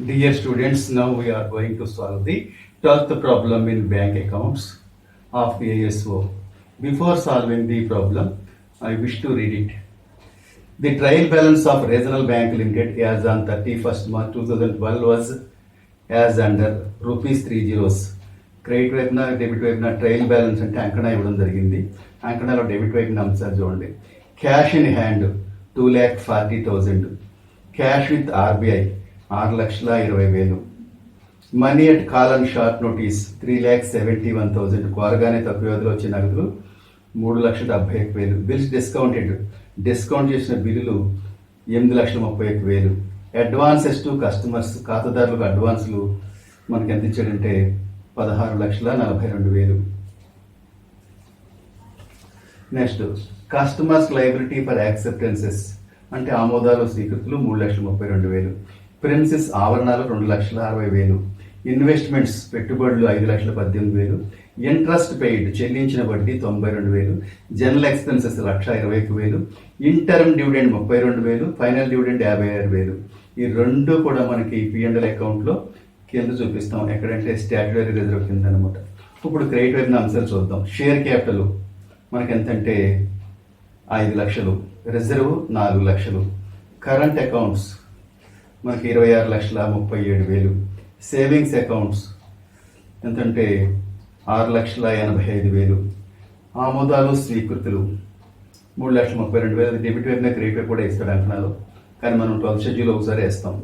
Dear students, now we are going to solve the 12th problem in bank accounts of ASO. Before solving the problem, I wish to read it. The trial balance of Regional Bank Limited as on 31st March 2012 was as under rupees 30. Credit వైపున debit వైపున trial balance అంటే అంకణా ఇవ్వడం జరిగింది. అంకణాలో debit వైపున అంశాలు చూడండి. Cash in hand 2,40,000, cash with RBI 6,20,000, money at call and short notice 3,71,000, కోరగానే తక్కువ వ్యవధిలో వచ్చే నగదులు 3,71,000, బిల్స్ డిస్కౌంట్ చేసిన బిల్లులు 8,31,000, అడ్వాన్సెస్ టు కస్టమర్స్ ఖాతాదారులకు అడ్వాన్సులు మనకి ఎంత ఇచ్చాడంటే 16,42,000. నెక్స్ట్ కస్టమర్స్ లైబిలిటీ ఫర్ యాక్సెప్టెన్సెస్ అంటే ఆమోదాలు స్వీకృతులు 3,32,000, ప్రిన్సెస్ ఆవరణాలు 2,60,000, ఇన్వెస్ట్మెంట్స్ పెట్టుబడులు 5,18,000, ఇంట్రెస్ట్ పెయిడ్ చెల్లించిన వడ్డీ 92,000, general expenses 1,20,000, interim dividend 32,000, final dividend 56,000. ఈ రెండు కూడా మనకి P&L అకౌంట్లో కింద చూపిస్తాం. ఎక్కడంటే స్టాట్యుటరీ రిజర్వ్ కింద అనమాట. ఇప్పుడు క్రెడిట్ వైపున అంశాలు చూద్దాం. షేర్ క్యాపిటల్ మనకి ఎంతంటే 5 లక్షలు, రిజర్వ్ 4 లక్షలు, కరెంట్ అకౌంట్స్ మనకి 26,37,000, సేవింగ్స్ అకౌంట్స్ ఎంతంటే 6,85,000, ఆమోదాలు స్వీకృతులు 3,32,000. డెబిట్ వైపున క్రెడిట్ వైపు కూడా ఇస్తాడు అంకణాలు, కానీ మనం 12th షెడ్యూల్ ఒకసారి వేస్తాం.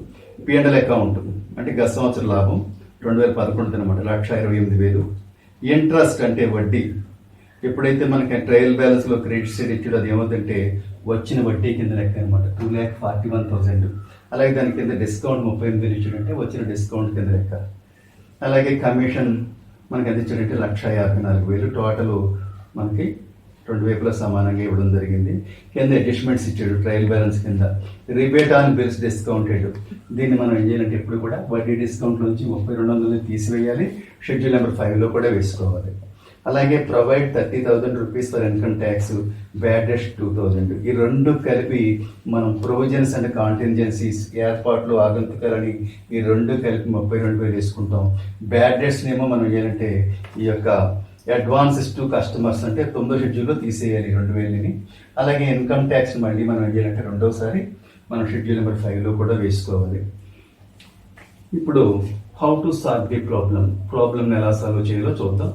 P&L అకౌంట్ అంటే గత సంవత్సరం లాభం 2011 అనమాట 1,28,000. ఇంట్రెస్ట్ అంటే వడ్డీ. ఎప్పుడైతే మనకి ట్రయల్ బ్యాలెన్స్లో క్రెడిట్ సైడ్ ఇచ్చాడో అది ఏమవుతుందంటే వచ్చిన వడ్డీ కింద లెక్క అనమాట 2,41,000. అలాగే దాని కింద డిస్కౌంట్ 38,000 ఇచ్చాడంటే వచ్చిన డిస్కౌంట్ కింద లెక్క. అలాగే కమిషన్ మనకి ఎంత ఇచ్చాడంటే 1,54,000. టోటల్ మనకి రెండు వైపులా సమానంగా ఇవ్వడం జరిగింది. కింద అడ్జస్ట్మెంట్స్ ఇచ్చాడు ట్రయల్ బ్యాలెన్స్ కింద. రిబేట్ ఆన్ బిల్స్ డిస్కౌంటెడ్, దీన్ని మనం ఏం చేయాలంటే ఎప్పుడు కూడా వడ్డీ డిస్కౌంట్ నుంచి 32,000 తీసివేయాలి. షెడ్యూల్ నెంబర్ 5లో కూడా వేసుకోవాలి. అలాగే provide 30,000 rupees for income tax, bad debts 2,000. ఈ రెండు కలిపి మనం ప్రొవిజన్స్ అండ్ కాంటింజెన్సీస్ ఏర్పాట్లు ఆగంతుకాలని ఈ రెండు కలిపి 32,000 వేసుకుంటాం. బ్యాడ్ డెట్స్ ఏమో మనం ఏంటంటే ఈ యొక్క అడ్వాన్సెస్ టు కస్టమర్స్ అంటే 9వ షెడ్యూల్లో తీసేయాలి 2,000ని. అలాగే ఇన్కమ్ ట్యాక్స్ మళ్ళీ మనం ఏం చేయాలంటే రెండోసారి మనం షెడ్యూల్ నెంబర్ 5లో కూడా వేసుకోవాలి. ఇప్పుడు how to solve the problem ఎలా సాల్వ్ చేయాలో చూద్దాం.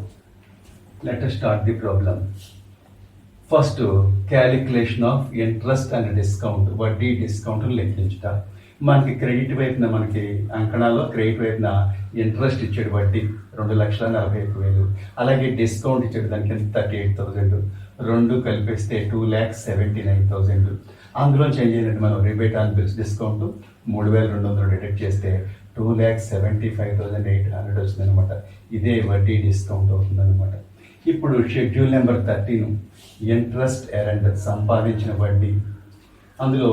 Let us start the problem. First calculation of interest and discount, వడ్డీ డిస్కౌంట్ లెక్కించుట. మనకి క్రెడిట్ వైపున మనకి అంకణాల్లో క్రెడిట్ వైపున ఇంట్రెస్ట్ ఇచ్చాడు వడ్డీ 2,41,000. అలాగే డిస్కౌంట్ ఇచ్చాడు దానికి 38,000. రెండు కలిపేస్తే 2,79,000. అందులో చేంజ్ అయ్యిందంటే మనం rebate on bills discount 3,200 deduct చేస్తే 2,75,800 వస్తుంది అనమాట. ఇదే వడ్డీ డిస్కౌంట్ అవుతుంది అనమాట. ఇప్పుడు షెడ్యూల్ నెంబర్ 13 ఇంట్రెస్ట్ ఎరండ్ సంపాదించిన వడ్డీ. అందులో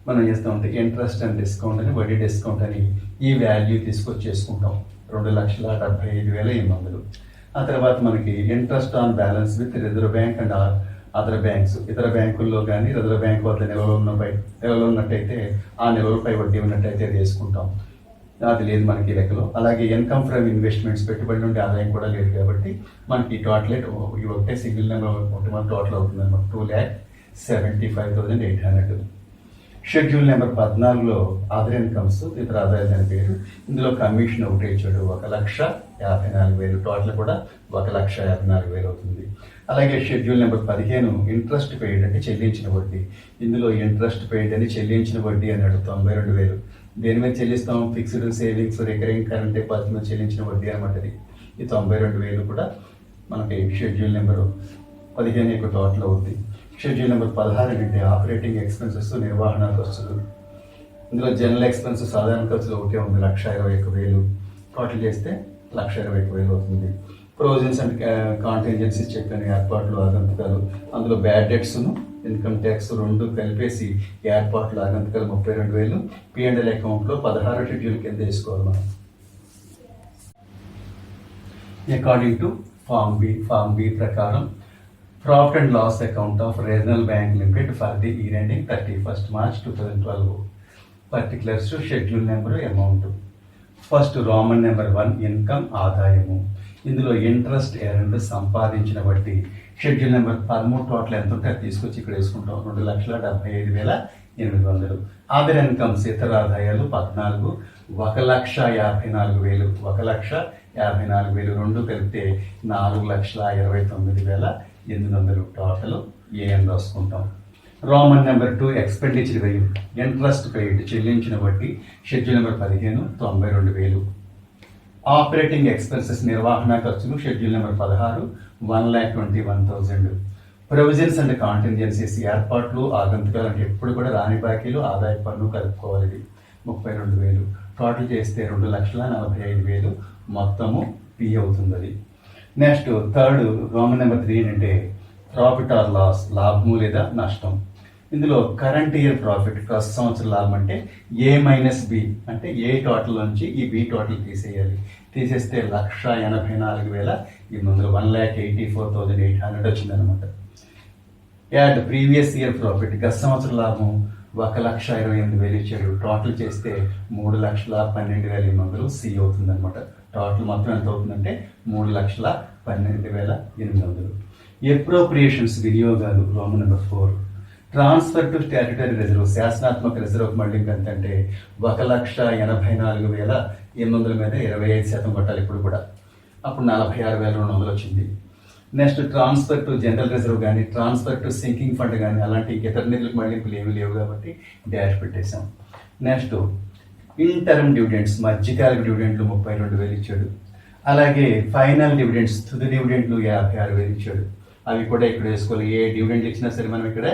మనం చేస్తామంటే ఇంట్రెస్ట్ అండ్ డిస్కౌంట్ అని వడ్డీ డిస్కౌంట్ అని ఈ వాల్యూ తీసుకొచ్చేసుకుంటాం 2,65,800. ఆ తర్వాత మనకి interest on balance with reserve bank and other banks, ఇతర బ్యాంకుల్లో కానీ రిజర్వ్ బ్యాంక్ వద్ద నిల్వలో ఉన్నట్టయితే ఆ నిల్వలపై వడ్డీ ఉన్నట్టయితే వేసుకుంటాం. అది లేదు మనకి లెక్కలో. అలాగే ఇన్కమ్ ఫ్రమ్ ఇన్వెస్ట్మెంట్స్ పెట్టుబడి నుండి ఆదాయం కూడా లేదు కాబట్టి మనకి టోటల్ ఈ ఒకటే సింగిల్ నెంబర్ ఒకటి మన టోటల్ అవుతుంది అనమాట 2,75,800. షెడ్యూల్ నెంబర్ 14లో అదర్ ఇన్కమ్స్ ఇతర ఆదాయాలు అని పేరు. ఇందులో కమిషన్ ఒకటి ఇచ్చాడు 1,54,000. టోటల్ కూడా 1,54,000 అవుతుంది. అలాగే షెడ్యూల్ నెంబర్ 15 ఇంట్రెస్ట్ పెయిడ్ అంటే చెల్లించిన వడ్డీ. ఇందులో ఇంట్రెస్ట్ పెయిడ్ అని చెల్లించిన వడ్డీ అన్నాడు 92,000. దేని మీద చెల్లిస్తాం? Fixed, savings, recurring current deposit మీద చెల్లించిన వడ్డీ అనమాట. ఈ 92,000 కూడా మనకి షెడ్యూల్ నెంబర్ 15 యొక్క టోటల్ అవుతుంది. షెడ్యూల్ నెంబర్ 16 అంటే ఆపరేటింగ్ ఎక్స్పెన్సెస్, నిర్వహణ ఖర్చులు. ఇందులో జనరల్ ఎక్స్పెన్సెస్ సాధారణ ఖర్చులు ఒకటే ఉంది 1,21,000. టోటల్ చేస్తే 1,21,000 అవుతుంది. ప్రొవిజన్స్ అండ్ కాంటింజెన్సీస్ చెప్పిన ఏర్పాట్లు ఆగంతుకాలు. అందులో బ్యాడ్ డెట్స్ను ఇన్కమ్ ట్యాక్స్ రెండు కలిపేసి ఏర్పాట్లు ఆగంతుకాలు 32,000. P&L అకౌంట్లో 16వ షెడ్యూల్ కింద వేసుకోవాలి మనం. అకార్డింగ్ టు ఫార్మ్ బి ప్రకారం Profit and loss account of Regional Bank Limited for the year ending 31st March 2012. Particulars to schedule number amount. First Roman number 1 income ఆదాయము. ఇందులో ఇంట్రెస్ట్ ఎర్న్డ్ సంపాదించిన బట్టి షెడ్యూల్ నెంబర్ 13 టోటల్ ఎంత ఉంటే అది తీసుకొచ్చి ఇక్కడ వేసుకుంటాం. 2,75,800. అదర్ ఇన్కమ్స్ ఇతర ఆదాయాలు 14, 1,54,000, 1,54,000 రెండు కలిపితే 4,29,800 టోటల్ ఏఎన్ రాసుకుంటాం. రోమన్ నెంబర్ 2 ఎక్స్పెండిచర్ వ్యయం ఇంట్రెస్ట్ పెయిడ్ చెల్లించిన బట్టి షెడ్యూల్ నెంబర్ 15 92,000. ఆపరేటింగ్ ఎక్స్పెన్సెస్ నిర్వహణ ఖర్చులు షెడ్యూల్ నెంబర్ 16 1,21,000. ప్రొవిజన్స్ అండ్ కాంటింజెన్సీస్ ఏర్పాట్లు ఆగంతుకాలు అంటే ఎప్పుడు కూడా రాని బాకీలు ఆదాయ పన్ను కలుపుకోవాలి. ఇది 32,000 టోటల్ చేస్తే 2,45,000 మొత్తము పి అవుతుంది. అది నెక్స్ట్ థర్డ్ రోమన్ నెంబర్ 3 ఏంటంటే ప్రాఫిట్ ఆర్ లాస్ లాభము లేదా నష్టం. ఇందులో కరెంట్ ఇయర్ ప్రాఫిట్ ప్రస్తుత సంవత్సరం లాభం అంటే ఏ మైనస్ బి అంటే ఏ టోటల్ నుంచి ఈ బి టోటల్ తీసేయాలి. తీసేస్తే 1,84,800 1,84,800 వచ్చిందనమాట. యాడ్ ప్రీవియస్ ఇయర్ ప్రాఫిట్ గత సంవత్సరం లాభం 1,28,000 ఇచ్చాడు. టోటల్ చేస్తే 3,12,800 సి అవుతుంది అనమాట. టోటల్ మొత్తం ఎంత అవుతుందంటే 3,12,800. ఎప్రోప్రియేషన్స్ వినియోగాలు Roman number 4 transfer to statutory reserve శాసనాత్మక రిజర్వ్ మళ్ళీ ఎంత అంటే 1,84,800 మీద 25% కొట్టాలి ఇప్పుడు కూడా. అప్పుడు 46,200 వచ్చింది. Next transfer to general reserve కానీ ట్రాన్స్ఫర్ టు సింకింగ్ ఫండ్ కానీ అలాంటి ఇతర నిధులకు మళ్ళింపులు ఏమీ లేవు కాబట్టి డాష్ పెట్టేశాం. నెక్స్ట్ ఇంటర్మ్ డివిడెండ్స్ మధ్యకాలిక డివిడెంట్లు 32,000 ఇచ్చాడు. అలాగే ఫైనల్ డివిడెండ్స్ తుది డివిడెంట్లు 56,000 ఇచ్చాడు. అవి కూడా ఇక్కడ వేసుకోవాలి. ఏ డివిడెంట్లు ఇచ్చినా సరే మనం ఇక్కడ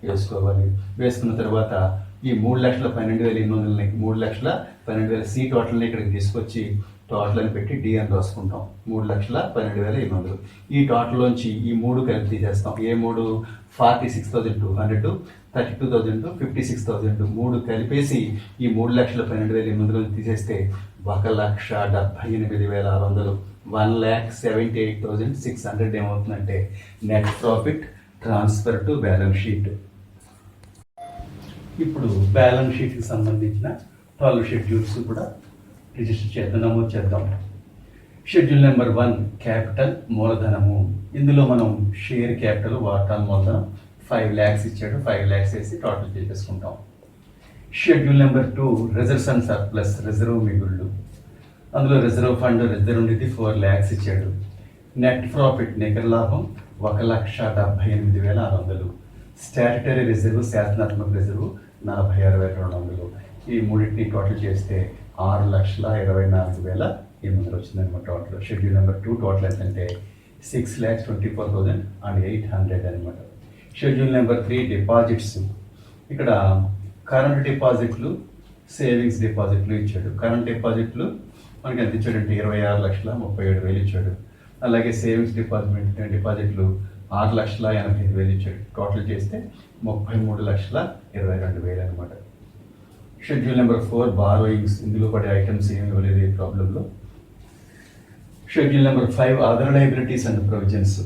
వేసుకోవాలి. వేసుకున్న తర్వాత ఈ 3,12,800 3,12,000 సి టోటల్ని ఇక్కడికి తీసుకొచ్చి టోటల్ అని పెట్టి డి అని రాసుకుంటాం. 3,12,800. ఈ టోటల్లోంచి ఈ 3 కలిపి తీసేస్తాం. ఏ 3 46,200 32,000 56,000 3 కలిపేసి ఈ 3,12,800 తీసేస్తే 1,78,600 1,78,600 ఏమవుతుందంటే net profit transfer to balance sheet. ఇప్పుడు బ్యాలెన్స్ షీట్కి సంబంధించిన 12 షెడ్యూల్స్ కూడా రిజిస్టర్ చేద్దాం, నమోదు చేద్దాం. షెడ్యూల్ నెంబర్ 1 క్యాపిటల్ మూలధనము. ఇందులో మనం షేర్ క్యాపిటల్ వాటా మూలధనం 5 lakhs ఇచ్చాడు. 5 lakhs వేసి టోటల్ చేసేసుకుంటాం. Schedule number 2 reserves and surplus reserve మిగుళ్ళు. అందులో రిజర్వ్ ఫండ్ రిజర్వ్ ఉండేది 4 lakhs ఇచ్చాడు. నెట్ ప్రాఫిట్ నికర లాభం 1,78,600. స్టాట్యుటరీ రిజర్వ్ శాసనాత్మక రిజర్వ్ 46,200. ఈ మూడింటిని టోటల్ చేస్తే 6,24,800 వచ్చిందనమాట టోటల్. షెడ్యూల్ నెంబర్ 2 టోటల్ ఎంతంటే 6,24,800 అనమాట. Schedule number 3 deposits. ఇక్కడ కరెంట్ డిపాజిట్లు సేవింగ్స్ డిపాజిట్లు ఇచ్చాడు. కరెంట్ డిపాజిట్లు మనకి ఎంత ఇచ్చాడంటే 26,37,000 ఇచ్చాడు. అలాగే సేవింగ్స్ డిపాజిట్లు 6,85,000 ఇచ్చాడు. టోటల్ చేస్తే 33,22,000 అనమాట. Schedule number 4 borrowings. ఇందులో పడే ఐటమ్స్ ఏమి ఇవ్వలేదు ఈ ప్రాబ్లంలో. Schedule number 5 other liabilities and provisions.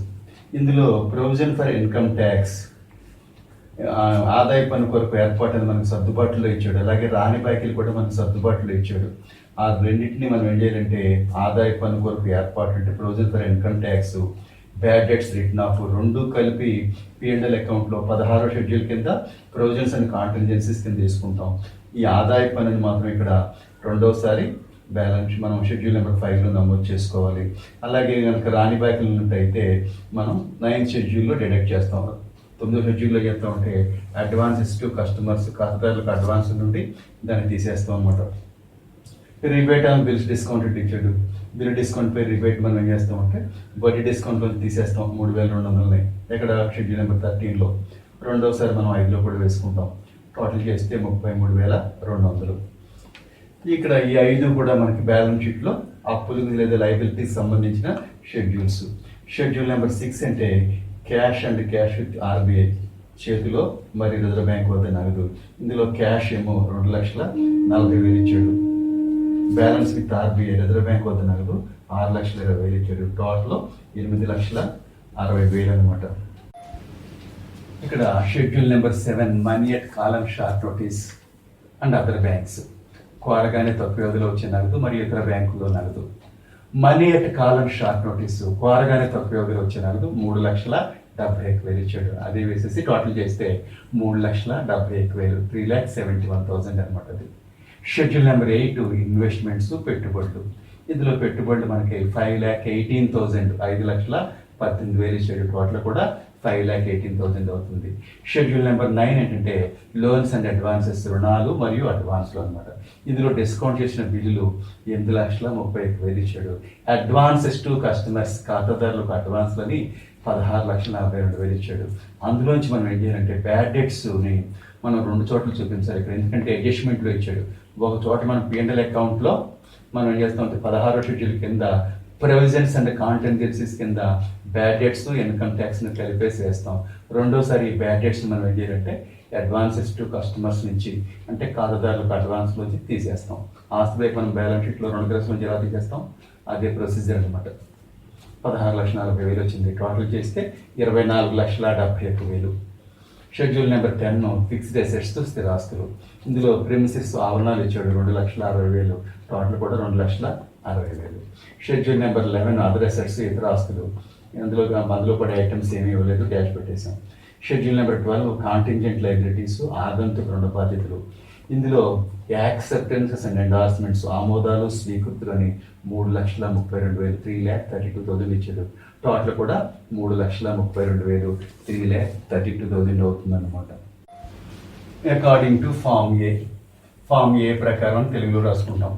ఇందులో ప్రొవిజన్ ఫర్ ఇన్కమ్ ట్యాక్స్ ఆదాయ పన్ను కొరకు ఏర్పాటు అని మనకు సర్దుబాటులో ఇచ్చాడు. అలాగే రాని బాకీలు కూడా మనకు సర్దుబాటులో ఇచ్చాడు. ఆ రెండింటిని మనం ఏం చేయాలంటే ఆదాయ పన్ను కొరకు ఏర్పాటు అంటే provision for income tax bad debts return of రెండు కలిపి P&L అకౌంట్లో 16వ షెడ్యూల్ కింద ప్రొవిజన్స్ అండ్ కాంటింజెన్సీస్ కింద తీసుకుంటాం. ఈ ఆదాయ పన్నుని మాత్రం ఇక్కడ రెండోసారి బ్యాలెన్స్ మనం షెడ్యూల్ నెంబర్ 5లో నమోదు చేసుకోవాలి. అలాగే కనుక రాని బాకీలు ఉన్నట్టయితే మనం 9th షెడ్యూల్లో డిడక్ట్ చేస్తాం. 9వ షెడ్యూల్లో చేస్తూ ఉంటే అడ్వాన్సెస్ టు కస్టమర్స్ ఖాతాదారులకు అడ్వాన్స్ నుండి దాన్ని తీసేస్తాం అన్నమాట. రిబేట్ ఆన్ బిల్స్ డిస్కౌంట్ ఇచ్చాడు. బిల్ డిస్కౌంట్ పై రిబేట్ మనం ఏం చేస్తామంటే వడ్డీ డిస్కౌంట్లో తీసేస్తాం 3,200 ఇక్కడ షెడ్యూల్ నెంబర్ 13లో. రెండోసారి మనం 5లో కూడా వేసుకుంటాం. టోటల్ చేస్తే 33,200. ఇక్కడ ఈ 5 కూడా మనకి బ్యాలెన్స్ షీట్లో అప్పులు లేదా లయబిలిటీకి సంబంధించిన షెడ్యూల్స్. షెడ్యూల్ నెంబర్ 6 అంటే cash and cash with RBI చేతిలో మరి రిజర్వ్ బ్యాంక్ వద్ద నగదు. ఇందులో క్యాష్ ఏమో 2,40,000 ఇచ్చాడు. Balance with RBI reserve bank వద్ద నగదు 6,20,000 ఇచ్చాడు. టోటల్ 8,60,000 అనమాట. ఇక్కడ schedule number 7 money at call short notice and other banks. కోరగానే తక్కువ వ్యవధిలో వచ్చే నగదు మరియు ఇతర బ్యాంకుల్లో నగదు. Money at call and short notice కోరగానే తక్కువ వ్యవధిలో వచ్చే నగదు 3,71,000 ఇచ్చాడు. అదే వేసేసి టోటల్ చేస్తే 3,71,000 3,71,000 అనమాట. అది షెడ్యూల్ నెంబర్ 8 ఇన్వెస్ట్మెంట్స్ పెట్టుబడులు. ఇందులో పెట్టుబడులు మనకి 5,18,000 5,18,000 ఇచ్చాడు. టోటల్ కూడా 5,18,000 అవుతుంది. షెడ్యూల్ నెంబర్ 9 ఏంటంటే లోన్స్ అండ్ అడ్వాన్సెస్ రుణాలు మరియు అడ్వాన్స్లు అనమాట. ఇందులో డిస్కౌంట్ చేసిన బిల్లులు 8,31,000 ఇచ్చాడు. అడ్వాన్సెస్ టు కస్టమర్స్ ఖాతాదారులకు అడ్వాన్స్లని 16,42,000 ఇచ్చాడు. అందులోంచి మనం ఏం చేయాలంటే బ్యాడ్ డెట్స్ని మనం 2 చోట్ల చూపించాలి ఇక్కడ. ఎందుకంటే అడ్జస్ట్మెంట్లో ఇచ్చాడు. ఒక చోట మనం P&L అకౌంట్లో మనం ఏం చేస్తామంటే 16వ షెడ్యూల్ కింద ప్రొవిజన్స్ అండ్ కాంటెంజెన్సీస్ కింద బ్యాడ్ డెట్స్ ఇన్కమ్ ట్యాక్స్ని కలిపేసి వేస్తాం. రెండోసారి బ్యాడ్ డెట్స్ మనం ఏం చేయాలంటే అడ్వాన్సెస్ టు కస్టమర్స్ నుంచి అంటే ఖాతాదారులకు అడ్వాన్స్ నుంచి తీసేస్తాం. ఆస్తి మనం బ్యాలెన్స్ షీట్లో 2 గ్రూప్స్ నుంచి ఎలా తీసేస్తాం అదే ప్రొసీజర్ అనమాట. 16,40,000 వచ్చింది. టోటల్ చేస్తే 24,71,000. షెడ్యూల్ నెంబర్ 10 ఫిక్స్డ్ అసెట్స్ స్థిరాస్తులు. ఇందులో ప్రిమిసెస్ ఆవరణాలు ఇచ్చాడు 2,60,000. టోటల్ కూడా 2,60,000. షెడ్యూల్ నెంబర్ 11 అదర్ అసెట్స్ ఇతర ఆస్తులు. అందులో పడే ఐటమ్స్ ఏమీ ఇవ్వలేదు, డాష్ పెట్టేశాం. షెడ్యూల్ నెంబర్ 12 కాంటింజెంట్ లయబిలిటీస్ ఆగంతుక రుణ బాధ్యతలు. ఇందులో యాక్సెప్టెన్సెస్ అండ్ ఎండార్స్మెంట్స్ ఆమోదాలు స్వీకృతులు అని 3,32,000 3,32,000 ఇచ్చాడు. టోటల్ కూడా 3,32,000 3,32,000 అవుతుందన్నమాట. అకార్డింగ్ టు ఫామ్ ఏ ప్రకారం తెలుగులో రాసుకుంటాం.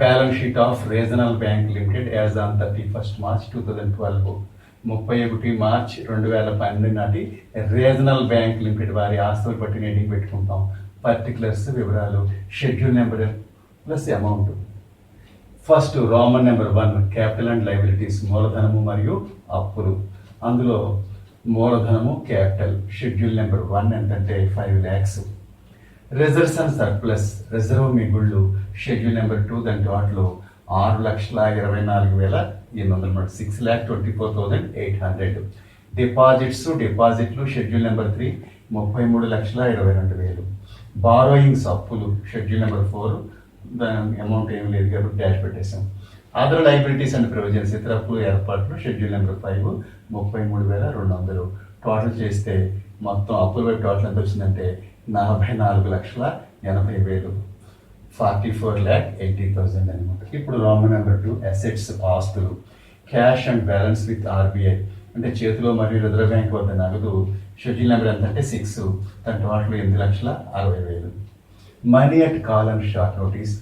Balance sheet of regional bank limited as on 31st March 2012 31 March 2012 నాటి రీజనల్ బ్యాంక్ లిమిటెడ్ వారి ఆస్తులు బట్టి రేటింగ్ పెట్టుకుంటాం. పర్టికులర్స్ వివరాలు schedule number plus amount. First Roman number 1 capital and liabilities మూలధనము మరియు అప్పులు. అందులో మూలధనము క్యాపిటల్ షెడ్యూల్ నెంబర్ 1 ఎంతంటే 5 lakhs. Reserves and surplus reserve మిగుళ్ళు షెడ్యూల్ నెంబర్ 2 దాని టోటల్ 6,24,800 6,24,800. డిపాజిట్లు షెడ్యూల్ నెంబర్ 3 33,22,000. బారోయింగ్స్ అప్పులు షెడ్యూల్ నెంబర్ 4 దాని అమౌంట్ ఏం లేదు కాబట్టి డాష్ పెట్టేసాం. అదర్ లైబిలిటీస్ అండ్ ప్రొవిజన్స్ ఇతర అప్పులు ఏర్పాట్లు షెడ్యూల్ నెంబర్ 5 33,200. టోటల్ చేస్తే మొత్తం అప్పుల వైపు టోటల్ ఎంత వచ్చిందంటే 44,80,000 44,80,000 అనమాట. ఇప్పుడు రోమన్ నెంబర్ 2 అసెట్స్ ఆస్తులు cash and balance with RBI అంటే చేతిలో మరియు రిజర్వ్ బ్యాంక్ వద్ద నగదు షెడ్యూల్ నెంబర్ ఎంత అంటే 6 దాని total 8,60,000. Money at call and short notice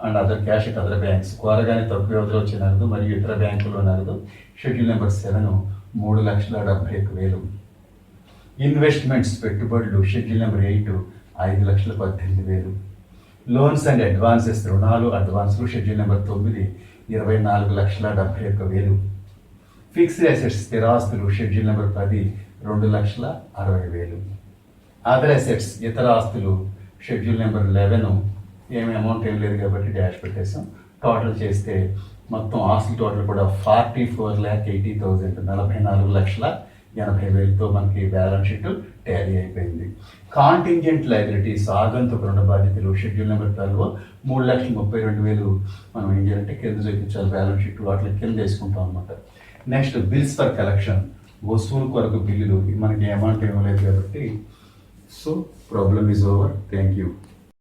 and other cash at other banks కోరగానే తక్కువ వ్యవధిలో వచ్చే నగదు మరియు ఇతర బ్యాంకుల్లో నగదు షెడ్యూల్ నెంబర్ 7 3,71,000. ఇన్వెస్ట్మెంట్స్ పెట్టుబడులు schedule number 8 5,18,000. Loans and advances రుణాలు అడ్వాన్సులు షెడ్యూల్ నెంబర్ 9 24,71,000. ఫిక్స్డ్ అసెట్స్ స్థిరాస్తులు షెడ్యూల్ నెంబర్ 10 2,60,000. అదర్ అసెట్స్ ఇతర ఆస్తులు షెడ్యూల్ నెంబర్ 11 ఏమి అమౌంట్ ఏం లేదు కాబట్టి డాష్ పెట్టేసాం. టోటల్ చేస్తే మొత్తం ఆస్తులు టోటల్ కూడా 44,80,000 44,80,000తో మనకి బ్యాలెన్స్ షీట్ టాలీ అయిపోయింది. కాంటింజెంట్ లయబిలిటీస్ ఆగంతుక రుణ బాధ్యతలు షెడ్యూల్ నెంబర్ 12 3,32,000 మనం ఏం చేయాలంటే కింద చూపించాలి బ్యాలెన్స్ షీట్ వాటిని కింద వేసుకుంటాం అనమాట. నెక్స్ట్ బిల్స్ ఫర్ కలెక్షన్ వసూలు కొరకు బిల్లులు మనకి అమౌంట్ ఇవ్వలేదు కాబట్టి so problem is over. Thank you.